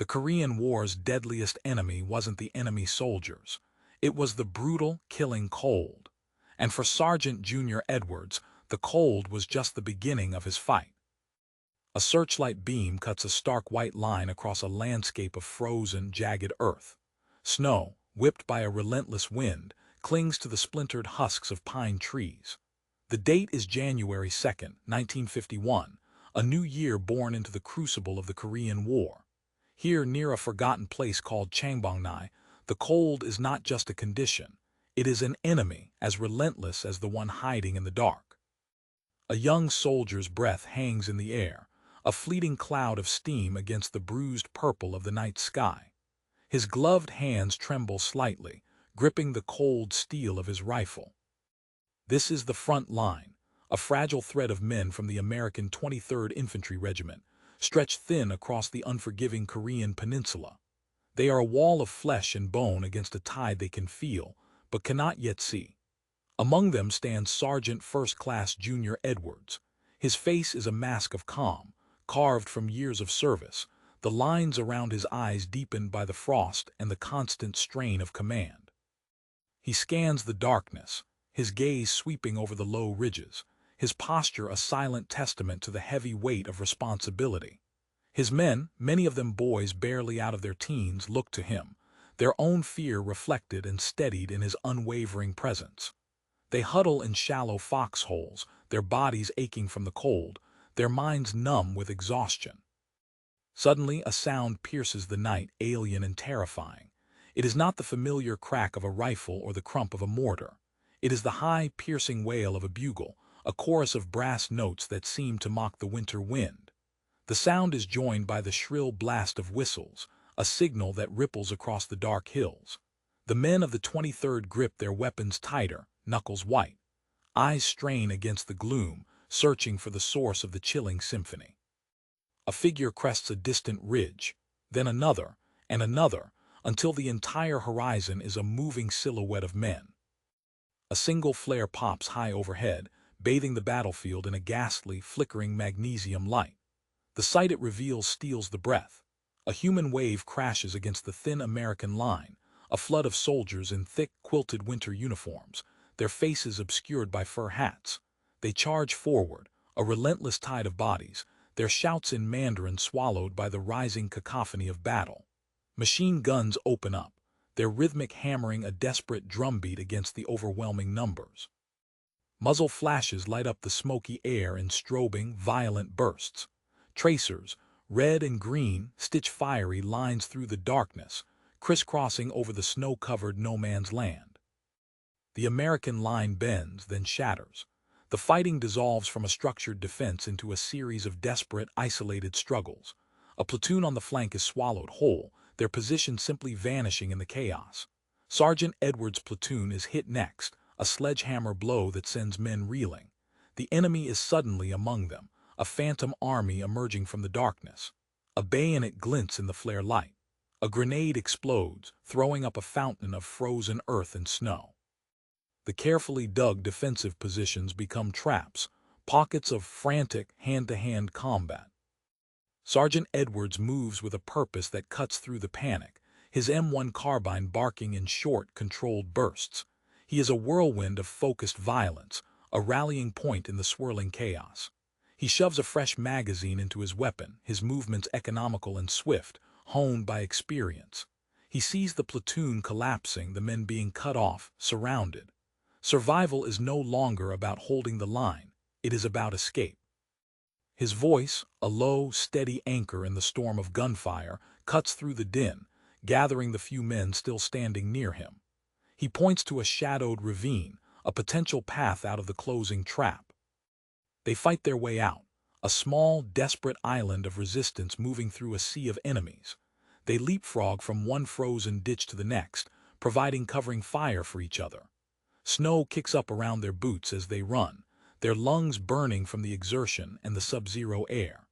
The Korean War's deadliest enemy wasn't the enemy soldiers. It was the brutal, killing cold. And for Sergeant Junior Edwards, the cold was just the beginning of his fight. A searchlight beam cuts a stark white line across a landscape of frozen, jagged earth. Snow, whipped by a relentless wind, clings to the splintered husks of pine trees. The date is January 2nd, 1951, a new year born into the crucible of the Korean War. Here, near a forgotten place called Changbong-ni, the cold is not just a condition. It is an enemy as relentless as the one hiding in the dark. A young soldier's breath hangs in the air, a fleeting cloud of steam against the bruised purple of the night sky. His gloved hands tremble slightly, gripping the cold steel of his rifle. This is the front line, a fragile thread of men from the American 23rd Infantry Regiment, stretched thin across the unforgiving Korean peninsula. They are a wall of flesh and bone against a tide they can feel, but cannot yet see. Among them stands Sergeant First Class Junior Edwards. His face is a mask of calm, carved from years of service, the lines around his eyes deepened by the frost and the constant strain of command. He scans the darkness, his gaze sweeping over the low ridges, his posture a silent testament to the heavy weight of responsibility. His men, many of them boys barely out of their teens, look to him, their own fear reflected and steadied in his unwavering presence. They huddle in shallow foxholes, their bodies aching from the cold, their minds numb with exhaustion. Suddenly, a sound pierces the night, alien and terrifying. It is not the familiar crack of a rifle or the crump of a mortar. It is the high, piercing wail of a bugle, a chorus of brass notes that seem to mock the winter wind. The sound is joined by the shrill blast of whistles, a signal that ripples across the dark hills. The men of the 23rd grip their weapons tighter, knuckles white. Eyes strain against the gloom, searching for the source of the chilling symphony. A figure crests a distant ridge, then another, and another, until the entire horizon is a moving silhouette of men. A single flare pops high overhead, bathing the battlefield in a ghastly, flickering magnesium light. The sight it reveals steals the breath. A human wave crashes against the thin American line, a flood of soldiers in thick, quilted winter uniforms, their faces obscured by fur hats. They charge forward, a relentless tide of bodies, their shouts in Mandarin swallowed by the rising cacophony of battle. Machine guns open up, their rhythmic hammering a desperate drumbeat against the overwhelming numbers. Muzzle flashes light up the smoky air in strobing, violent bursts. Tracers, red and green, stitch fiery lines through the darkness, crisscrossing over the snow-covered no-man's land. The American line bends, then shatters. The fighting dissolves from a structured defense into a series of desperate, isolated struggles. A platoon on the flank is swallowed whole, their position simply vanishing in the chaos. Sergeant Edwards' platoon is hit next, a sledgehammer blow that sends men reeling. The enemy is suddenly among them, a phantom army emerging from the darkness. A bayonet glints in the flare light. A grenade explodes, throwing up a fountain of frozen earth and snow. The carefully dug defensive positions become traps, pockets of frantic, hand-to-hand combat. Sergeant Edwards moves with a purpose that cuts through the panic, his M1 carbine barking in short, controlled bursts. He is a whirlwind of focused violence, a rallying point in the swirling chaos. He shoves a fresh magazine into his weapon, his movements economical and swift, honed by experience. He sees the platoon collapsing, the men being cut off, surrounded. Survival is no longer about holding the line, it is about escape. His voice, a low, steady anchor in the storm of gunfire, cuts through the din, gathering the few men still standing near him. He points to a shadowed ravine, a potential path out of the closing trap. They fight their way out, a small, desperate island of resistance moving through a sea of enemies. They leapfrog from one frozen ditch to the next, providing covering fire for each other. Snow kicks up around their boots as they run, their lungs burning from the exertion and the sub-zero air.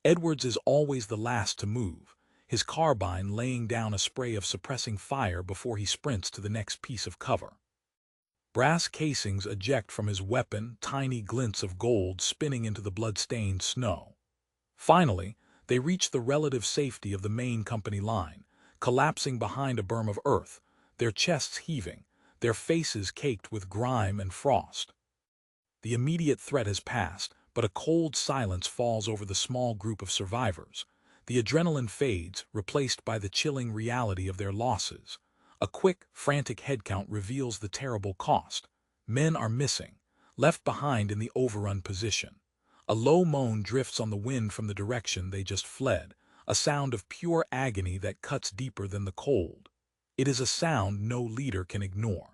Edwards is always the last to move, his carbine laying down a spray of suppressing fire before he sprints to the next piece of cover. Brass casings eject from his weapon, tiny glints of gold spinning into the blood-stained snow. Finally, They reach the relative safety of the main company line, collapsing behind a berm of earth, their chests heaving, their faces caked with grime and frost. The immediate threat has passed, but a cold silence falls over the small group of survivors. The adrenaline fades, replaced by the chilling reality of their losses. A quick, frantic headcount reveals the terrible cost. Men are missing, left behind in the overrun position. A low moan drifts on the wind from the direction they just fled, a sound of pure agony that cuts deeper than the cold. It is a sound no leader can ignore.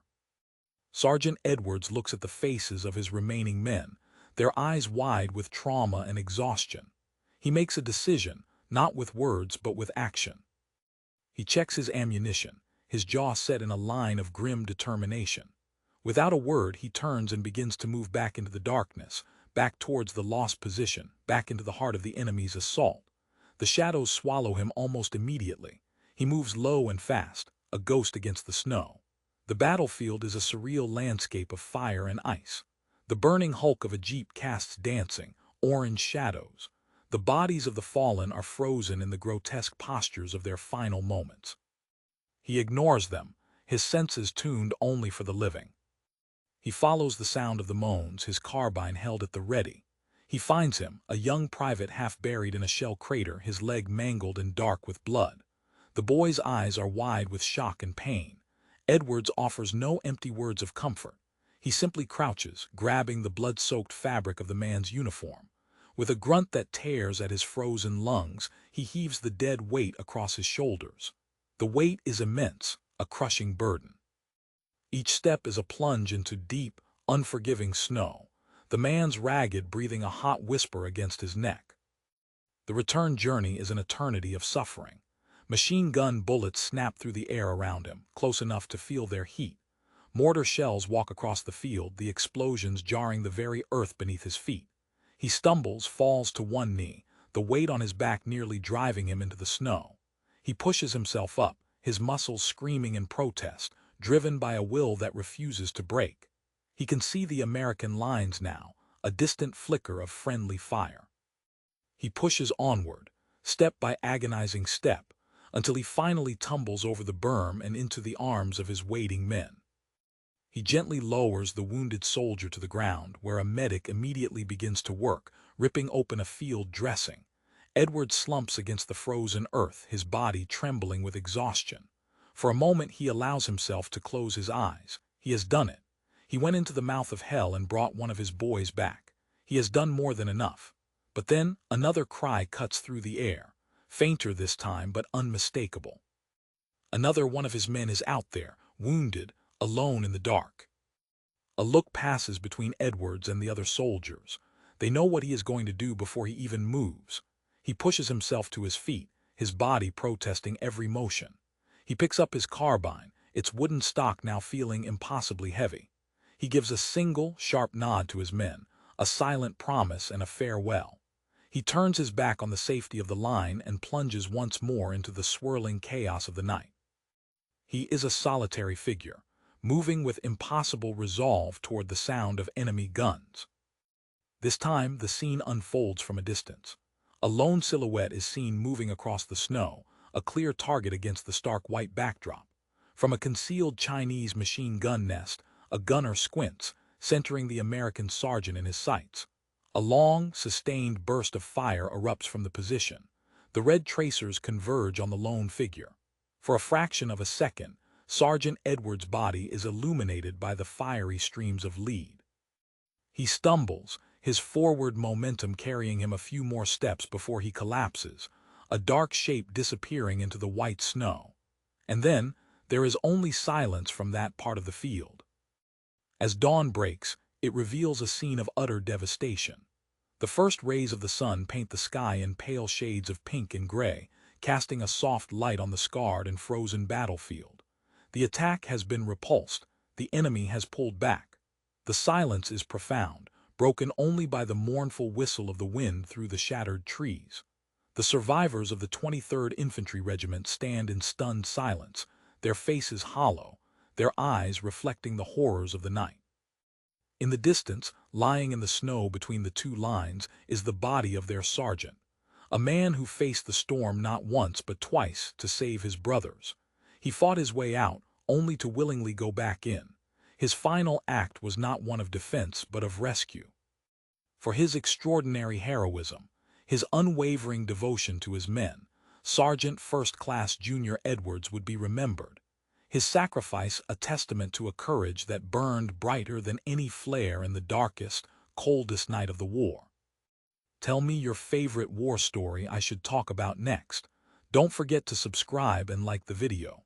Sergeant Edwards looks at the faces of his remaining men, their eyes wide with trauma and exhaustion. He makes a decision, not with words but with action. He checks his ammunition, his jaw set in a line of grim determination. Without a word, he turns and begins to move back into the darkness, back towards the lost position, back into the heart of the enemy's assault. The shadows swallow him almost immediately. He moves low and fast, a ghost against the snow. The battlefield is a surreal landscape of fire and ice. The burning hulk of a jeep casts dancing, orange shadows. The bodies of the fallen are frozen in the grotesque postures of their final moments. He ignores them, his senses tuned only for the living. He follows the sound of the moans, his carbine held at the ready. He finds him, a young private half buried in a shell crater, his leg mangled and dark with blood. The boy's eyes are wide with shock and pain. Edwards offers no empty words of comfort. He simply crouches, grabbing the blood-soaked fabric of the man's uniform. With a grunt that tears at his frozen lungs, he heaves the dead weight across his shoulders. The weight is immense, a crushing burden. Each step is a plunge into deep, unforgiving snow, the man's ragged breathing a hot whisper against his neck. The return journey is an eternity of suffering. Machine gun bullets snap through the air around him, close enough to feel their heat. Mortar shells walk across the field, the explosions jarring the very earth beneath his feet. He stumbles, falls to one knee, the weight on his back nearly driving him into the snow. He pushes himself up, his muscles screaming in protest, driven by a will that refuses to break. He can see the American lines now, a distant flicker of friendly fire. He pushes onward, step by agonizing step, until he finally tumbles over the berm and into the arms of his waiting men. He gently lowers the wounded soldier to the ground, where a medic immediately begins to work, ripping open a field dressing. Edward slumps against the frozen earth, his body trembling with exhaustion. For a moment he allows himself to close his eyes. He has done it. He went into the mouth of hell and brought one of his boys back. He has done more than enough. But then another cry cuts through the air, fainter this time but unmistakable. Another one of his men is out there, wounded, alone in the dark. A look passes between Edwards and the other soldiers. They know what he is going to do before he even moves. He pushes himself to his feet, his body protesting every motion. He picks up his carbine, its wooden stock now feeling impossibly heavy. He gives a single, sharp nod to his men, a silent promise and a farewell. He turns his back on the safety of the line and plunges once more into the swirling chaos of the night. He is a solitary figure, moving with impossible resolve toward the sound of enemy guns. This time, the scene unfolds from a distance. A lone silhouette is seen moving across the snow, a clear target against the stark white backdrop. From a concealed Chinese machine gun nest, a gunner squints, centering the American sergeant in his sights. A long, sustained burst of fire erupts from the position. The red tracers converge on the lone figure. For a fraction of a second, Sergeant Edwards' body is illuminated by the fiery streams of lead. He stumbles, his forward momentum carrying him a few more steps before he collapses, a dark shape disappearing into the white snow. And then, there is only silence from that part of the field. As dawn breaks, it reveals a scene of utter devastation. The first rays of the sun paint the sky in pale shades of pink and gray, casting a soft light on the scarred and frozen battlefield. The attack has been repulsed, the enemy has pulled back. The silence is profound, broken only by the mournful whistle of the wind through the shattered trees. The survivors of the 23rd Infantry Regiment stand in stunned silence, their faces hollow, their eyes reflecting the horrors of the night. In the distance, lying in the snow between the two lines, is the body of their sergeant. A man who faced the storm not once but twice to save his brothers. He fought his way out, only to willingly go back in. His final act was not one of defense but of rescue. For his extraordinary heroism, his unwavering devotion to his men, Sergeant First Class Junior Edwards would be remembered. His sacrifice a testament to a courage that burned brighter than any flare in the darkest, coldest night of the war. Tell me your favorite war story I should talk about next. Don't forget to subscribe and like the video.